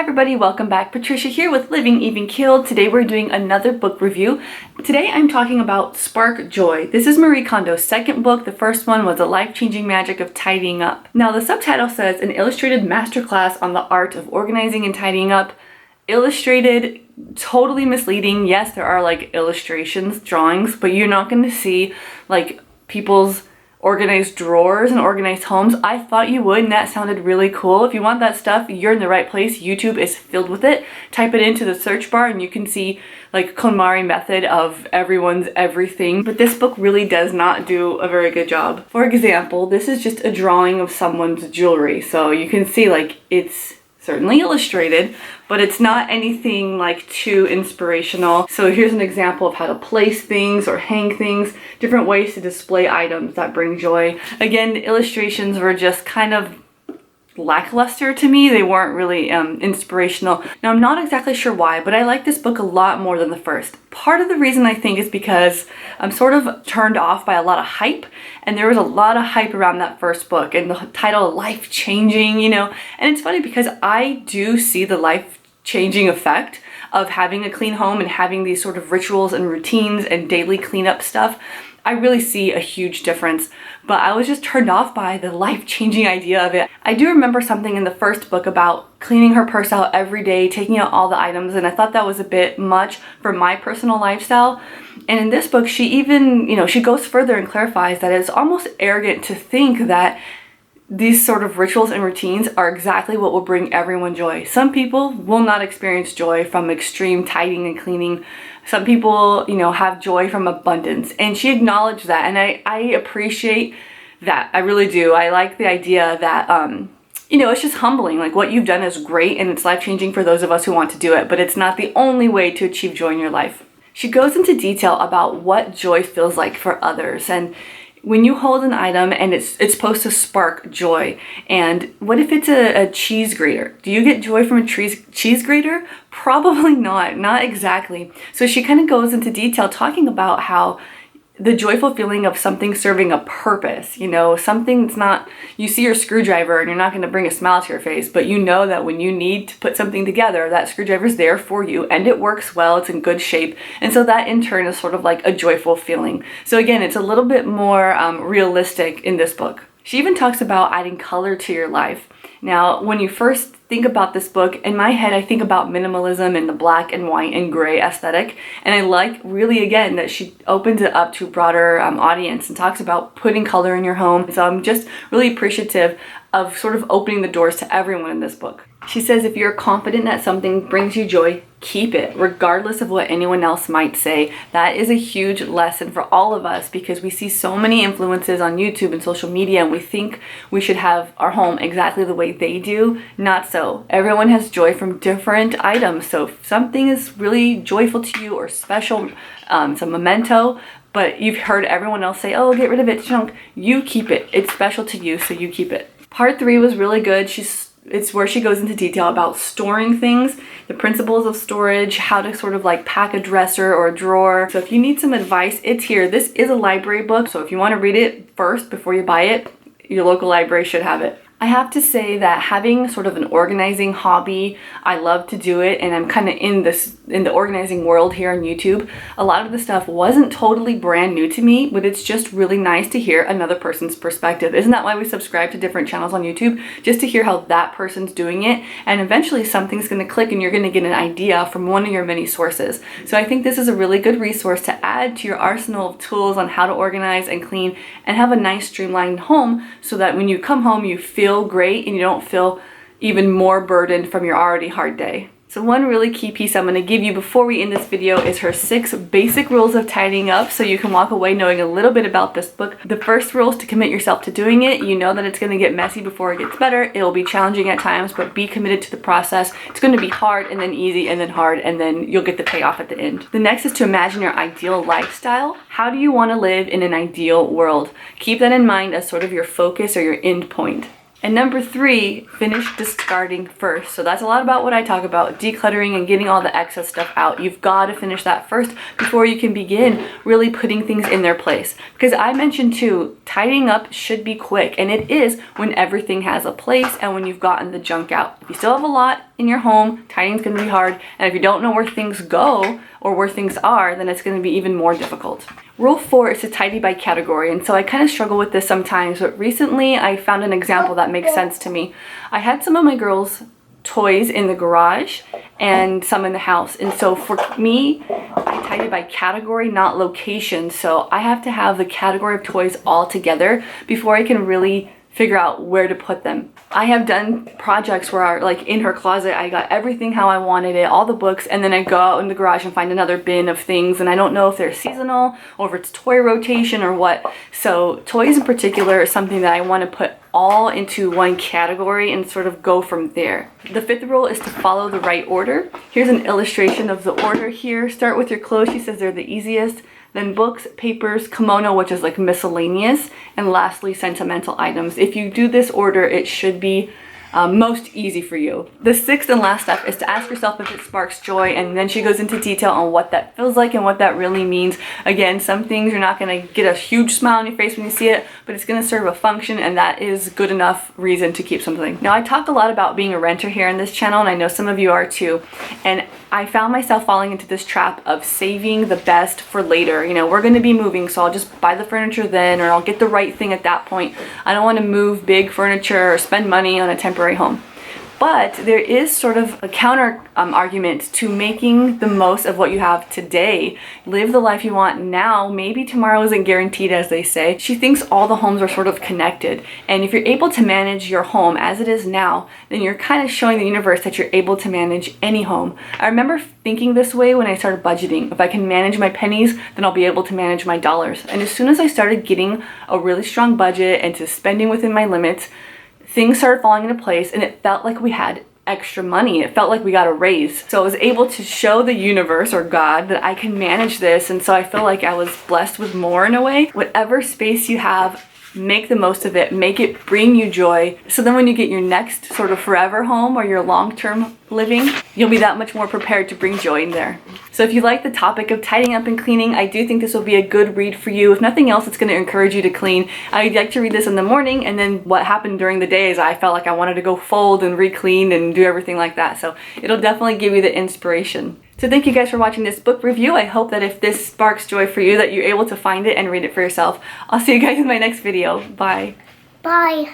everybody, welcome back. Patricia here with Living Even Keeled. Today we're doing another book review. Today I'm talking about Spark Joy. This is Marie Kondo's second book. The first one was The Life-Changing Magic of Tidying Up. Now the subtitle says an illustrated masterclass on the art of organizing and tidying up. Illustrated, totally misleading. Yes, there are like illustrations, drawings, but you're not going to see like people's organized drawers and organized homes. I thought you would, and that sounded really cool. If you want that stuff, you're in the right place. YouTube is filled with it. Type it into the search bar and you can see like KonMari method of everyone's everything. But this book really does not do a very good job. For example, this is just a drawing of someone's jewelry. So you can see like it's certainly illustrated, but it's not anything like too inspirational. So here's an example of how to place things or hang things, different ways to display items that bring joy. Again, the illustrations were just kind of lackluster to me. They weren't really inspirational. Now I'm not exactly sure why, but I like this book a lot more than the first. Part of the reason I think is because I'm sort of turned off by a lot of hype, and there was a lot of hype around that first book and the title life-changing, you know, and it's funny because I do see the life-changing effect of having a clean home and having these sort of rituals and routines and daily cleanup stuff. I really see a huge difference, but I was just turned off by the life-changing idea of it. I do remember something in the first book about cleaning her purse out every day, taking out all the items, and I thought that was a bit much for my personal lifestyle. And in this book, she even, you know, she goes further and clarifies that it's almost arrogant to think that these sort of rituals and routines are exactly what will bring everyone joy. Some people will not experience joy from extreme tidying and cleaning. Some people, you know, have joy from abundance. And she acknowledged that, and I appreciate that. I really do. I like the idea that, you know, it's just humbling. Like what you've done is great and it's life-changing for those of us who want to do it, but it's not the only way to achieve joy in your life. She goes into detail about what joy feels like for others, and when you hold an item and it's supposed to spark joy. And what if it's a cheese grater? Do you get joy from a cheese grater? Probably not exactly. So she kind of goes into detail talking about how the joyful feeling of something serving a purpose, you know, something that's not, you see your screwdriver and you're not going to bring a smile to your face, but you know that when you need to put something together, that screwdriver's there for you and it works well, it's in good shape. And so that in turn is sort of like a joyful feeling. So again, it's a little bit more realistic in this book. She even talks about adding color to your life. Now, when you first think about this book, in my head, I think about minimalism and the black and white and gray aesthetic. And I like really, again, that she opens it up to a broader audience and talks about putting color in your home. So I'm just really appreciative of sort of opening the doors to everyone in this book. She says if you're confident that something brings you joy, keep it, regardless of what anyone else might say. That is a huge lesson for all of us because we see so many influences on YouTube and social media and we think we should have our home exactly the way they do. Not so. Everyone has joy from different items. So if something is really joyful to you or special, it's a memento, but you've heard everyone else say, oh, get rid of it, junk. You keep it. It's special to you, so you keep it. Part 3 was really good. It's where she goes into detail about storing things, the principles of storage, how to sort of like pack a dresser or a drawer. So if you need some advice, it's here. This is a library book, so if you want to read it first before you buy it, your local library should have it. I have to say that having sort of an organizing hobby, I love to do it, and I'm kind of in the organizing world here on YouTube. A lot of the stuff wasn't totally brand new to me, but it's just really nice to hear another person's perspective. Isn't that why we subscribe to different channels on YouTube? Just to hear how that person's doing it, and eventually something's going to click and you're going to get an idea from one of your many sources. So I think this is a really good resource to add to your arsenal of tools on how to organize and clean and have a nice streamlined home so that when you come home you feel great and you don't feel even more burdened from your already hard day. So one really key piece I'm going to give you before we end this video is her 6 basic rules of tidying up so you can walk away knowing a little bit about this book. The first rule is to commit yourself to doing it. You know that it's going to get messy before it gets better. It'll be challenging at times, but be committed to the process. It's going to be hard and then easy and then hard, and then you'll get the payoff at the end. The next is to imagine your ideal lifestyle. How do you want to live in an ideal world? Keep that in mind as sort of your focus or your end point. And number 3, finish discarding first. So that's a lot about what I talk about, decluttering and getting all the excess stuff out. You've got to finish that first before you can begin really putting things in their place. Because I mentioned too, tidying up should be quick, and it is when everything has a place and when you've gotten the junk out. If you still have a lot in your home, tidying's going to be hard, and if you don't know where things go or where things are, then it's going to be even more difficult. Rule 4 is to tidy by category, and so I kind of struggle with this sometimes, but recently I found an example that makes sense to me. I had some of my girls' toys in the garage and some in the house, and so for me, I tidy by category, not location, so I have to have the category of toys all together before I can really figure out where to put them. I have done projects where, like in her closet, I got everything how I wanted it, all the books, and then I go out in the garage and find another bin of things, and I don't know if they're seasonal or if it's toy rotation or what. So toys in particular is something that I want to put all into one category and sort of go from there. The 5th rule is to follow the right order. Here's an illustration of the order here. Start with your clothes. She says they're the easiest. Then books, papers, kimono, which is like miscellaneous, and lastly, sentimental items. If you do this order, it should be most easy for you. The 6th and last step is to ask yourself if it sparks joy, and then she goes into detail on what that feels like and what that really means. Again, some things you're not going to get a huge smile on your face when you see it, but it's going to serve a function, and that is good enough reason to keep something. Now, I talked a lot about being a renter here in this channel, and I know some of you are too, and I found myself falling into this trap of saving the best for later. You know, we're going to be moving, so I'll just buy the furniture then, or I'll get the right thing at that point. I don't want to move big furniture or spend money on a temporary home. But there is sort of a counter argument to making the most of what you have today. Live the life you want now. Maybe tomorrow isn't guaranteed, as they say. She thinks all the homes are sort of connected. And if you're able to manage your home as it is now, then you're kind of showing the universe that you're able to manage any home. I remember thinking this way when I started budgeting. If I can manage my pennies, then I'll be able to manage my dollars. And as soon as I started getting a really strong budget and to spending within my limits, things started falling into place, and it felt like we had extra money. It felt like we got a raise. So I was able to show the universe or God that I can manage this, and so I feel like I was blessed with more in a way. Whatever space you have, make the most of it. Make it bring you joy. So then when you get your next sort of forever home or your long-term living, you'll be that much more prepared to bring joy in there. So if you like the topic of tidying up and cleaning, I do think this will be a good read for you. If nothing else, it's going to encourage you to clean. I like to read this in the morning, and then what happened during the day is I felt like I wanted to go fold and re-clean and do everything like that. So it'll definitely give you the inspiration. So thank you guys for watching this book review. I hope that if this sparks joy for you, that you're able to find it and read it for yourself. I'll see you guys in my next video. Bye. Bye.